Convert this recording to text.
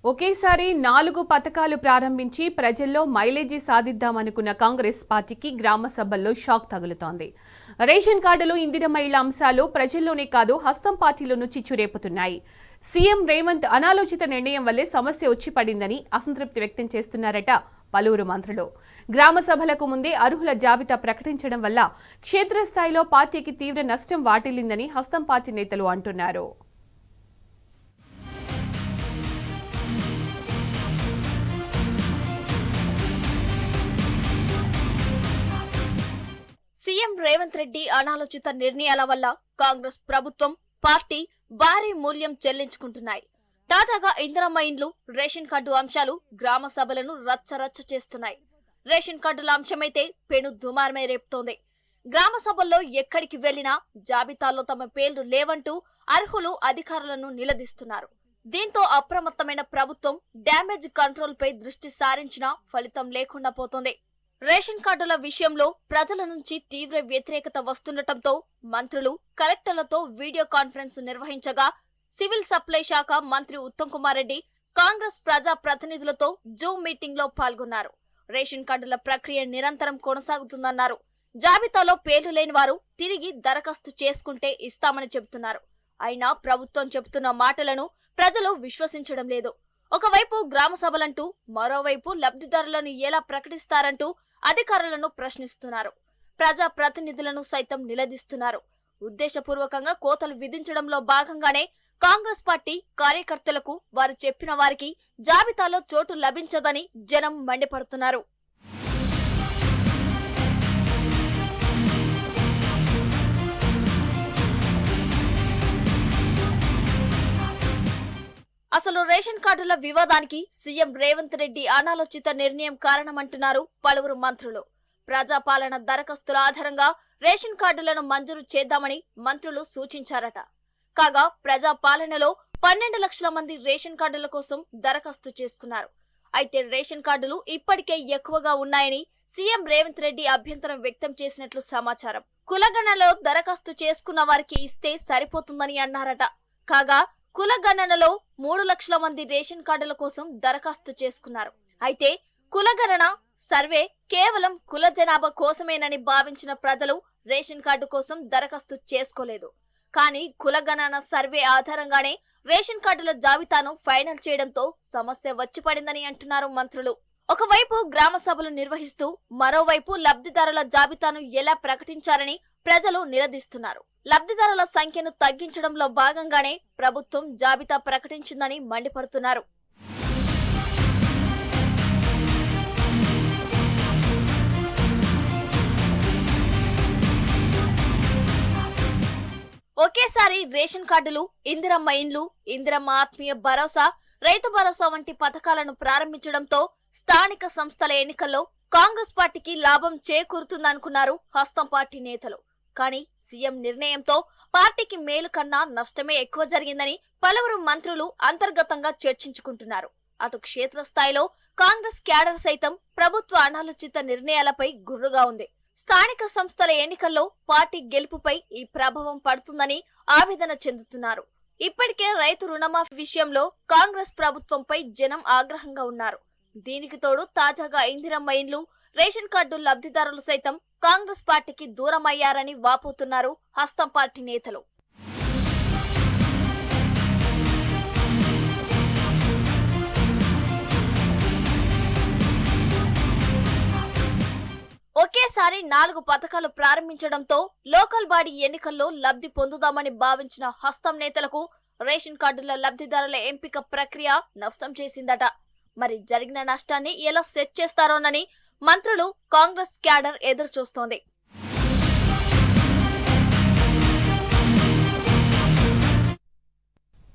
ఒకేసారి 4 పథకాలు ప్రారంభించి ప్రజల్లో మైలేజీ సాధిద్దామనుకున్న కాంగ్రెస్ పార్టీకి గ్రామ సభల్లో షాక్ తగులుతోంది. రేషన్ కార్డులు, ఇందిరమ్మ ఇళ్ల అంశాలు ప్రజల్లోనే కాదు హస్తం పార్టీలోనూ చిచ్చురేపుతున్నాయి. సీఎం రేవంత్ అనాలోచిత నిర్ణయం వల్లే సమస్య వచ్చి పడిందని అసంతృప్తి వ్యక్తం చేస్తున్నారట పలువురు మంత్రులు. గ్రామ సభలకు ముందే అర్హుల జాబితా ప్రకటించడం వల్ల క్షేత్రస్థాయిలో పార్టీకి తీవ్ర నష్టం వాటిల్లిందని హస్తం పార్టీ నేతలు అంటున్నారు. సీఎం రేవంత్ రెడ్డి అనాలోచిత నిర్ణయాల వల్ల కాంగ్రెస్ ప్రభుత్వం, పార్టీ భారీ మూల్యం చెల్లించుకుంటున్నాయి. తాజాగా ఇందిరమ్మ ఇండ్లు, రేషన్ కార్డు అంశాలు గ్రామ సభలను రచ్చరచ్చ చేస్తున్నాయి. రేషన్ కార్డుల అంశమైతే పెను దుమారమే రేపుతోంది. గ్రామ సభల్లో ఎక్కడికి వెళ్లినా జాబితాలో తమ పేర్లు లేవంటూ అర్హులు అధికారులను నిలదీస్తున్నారు. దీంతో అప్రమత్తమైన ప్రభుత్వం డ్యామేజ్ కంట్రోల్ పై దృష్టి సారించినా ఫలితం లేకుండా పోతోంది. రేషన్ కార్డుల విషయంలో ప్రజల నుంచి తీవ్ర వ్యతిరేకత వస్తుండటంతో మంత్రులు, కలెక్టర్లతో వీడియో కాన్ఫరెన్స్ నిర్వహించగా సివిల్ సప్లై శాఖ మంత్రి ఉత్తమ్ కుమార్ రెడ్డి కాంగ్రెస్ ప్రజా ప్రతినిధులతో జూమ్ మీటింగ్ లో పాల్గొన్నారు. రేషన్ కార్డుల ప్రక్రియ నిరంతరం కొనసాగుతుందన్నారు. జాబితాలో పేర్లు లేని వారు తిరిగి దరఖాస్తు చేసుకుంటే ఇస్తామని చెబుతున్నారు. అయినా ప్రభుత్వం చెబుతున్న మాటలను ప్రజలు విశ్వసించడం లేదు. ఒకవైపు గ్రామ సభలంటూ మరోవైపు లబ్ధిదారులను ఎలా ప్రకటిస్తారంటూ అధికారులను ప్రశ్నిస్తున్నారు. ప్రజా ప్రతినిధులను సైతం నిలదీస్తున్నారు. ఉద్దేశపూర్వకంగా కోతలు విధించడంలో భాగంగానే కాంగ్రెస్ పార్టీ కార్యకర్తలకు వారు చెప్పిన వారికి జాబితాలో చోటు లభించదని జనం మండిపడుతున్నారు. అసలు రేషన్ కార్డుల వివాదానికి సీఎం రేవంత్ రెడ్డి అనాలోచిత నిర్ణయం కారణమంటున్నారు పలువురు మంత్రులు. ప్రజాపాలన దరఖాస్తుల ఆధారంగా రేషన్ కార్డులను మంజూరు చేద్దామని మంత్రులు సూచించారట. కాగా ప్రజాపాలనలో 12 లక్షల మంది రేషన్ కార్డుల కోసం దరఖాస్తు చేసుకున్నారు. అయితే రేషన్ కార్డులు ఇప్పటికే ఎక్కువగా ఉన్నాయని సీఎం రేవంత్ రెడ్డి అభ్యంతరం వ్యక్తం చేసినట్లు సమాచారం. కులగణనలో దరఖాస్తు చేసుకున్న వారికి ఇస్తే సరిపోతుందని అన్నారట. కాగా కులగణనలో 3 లక్షల మంది రేషన్ కార్డుల కోసం దరఖాస్తు చేసుకున్నారు. అయితే కులగణన సర్వే కేవలం కుల జనాభా కోసమేనని భావించిన ప్రజలు రేషన్ కార్డు కోసం దరఖాస్తు చేసుకోలేదు. కానీ కులగణన సర్వే ఆధారంగానే రేషన్ కార్డుల జాబితాను ఫైనల్ చేయడంతో సమస్య వచ్చి పడిందని అంటున్నారు మంత్రులు. ఒకవైపు గ్రామ సభలు నిర్వహిస్తూ మరోవైపు లబ్ధిదారుల జాబితాను ఎలా ప్రకటించారని ప్రజలు నిలదీస్తున్నారు. లబ్ధిదారుల సంఖ్యను తగ్గించడంలో భాగంగానే ప్రభుత్వం జాబితా ప్రకటించిందని మండిపడుతున్నారు. ఒకేసారి రేషన్ కార్డులు, ఇందిరమ్మ ఇండ్లు, ఇందిరమ్మ ఆత్మీయ భరోసా, రైతు భరోసా వంటి పథకాలను ప్రారంభించడంతో స్థానిక సంస్థల ఎన్నికల్లో కాంగ్రెస్ పార్టీకి లాభం చేకూరుతుందనుకున్నారు హస్తం పార్టీ నేతలు. కానీ సీఎం నిర్ణయంతో పార్టీకి మేలు కన్నా నష్టమే ఎక్కువ జరిగిందని పలువురు మంత్రులు అంతర్గతంగా చర్చించుకుంటున్నారు. అటు క్షేత్రస్థాయిలో కాంగ్రెస్ క్యాడర్ సైతం ప్రభుత్వ అనాలోచిత నిర్ణయాలపై గుర్రుగా ఉంది. స్థానిక సంస్థల ఎన్నికల్లో పార్టీ గెలుపుపై ఈ ప్రభావం పడుతుందని ఆవేదన చెందుతున్నారు. ఇప్పటికే రైతు రుణమాఫీ విషయంలో కాంగ్రెస్ ప్రభుత్వంపై జనం ఆగ్రహంగా ఉన్నారు. దీనికి తోడు తాజాగా ఇందిరమ్మ ఇండ్లు, రేషన్ కార్డు లబ్ధిదారులు సైతం కాంగ్రెస్ పార్టీకి దూరమయ్యారని వాపోతున్నారు హస్తం పార్టీ నేతలు. ఒకేసారి 4 పథకాలు ప్రారంభించడంతో లోకల్ బాడీ ఎన్నికల్లో లబ్ధి పొందుదామని భావించిన హస్తం నేతలకు రేషన్ కార్డుల లబ్ధిదారుల ఎంపిక ప్రక్రియ నష్టం చేసిందట. మరి జరిగిన నష్టాన్ని ఎలా సెట్ చేస్తారోనని మంత్రులు, కాంగ్రెస్ క్యాడర్ ఎదురు చూస్తోంది.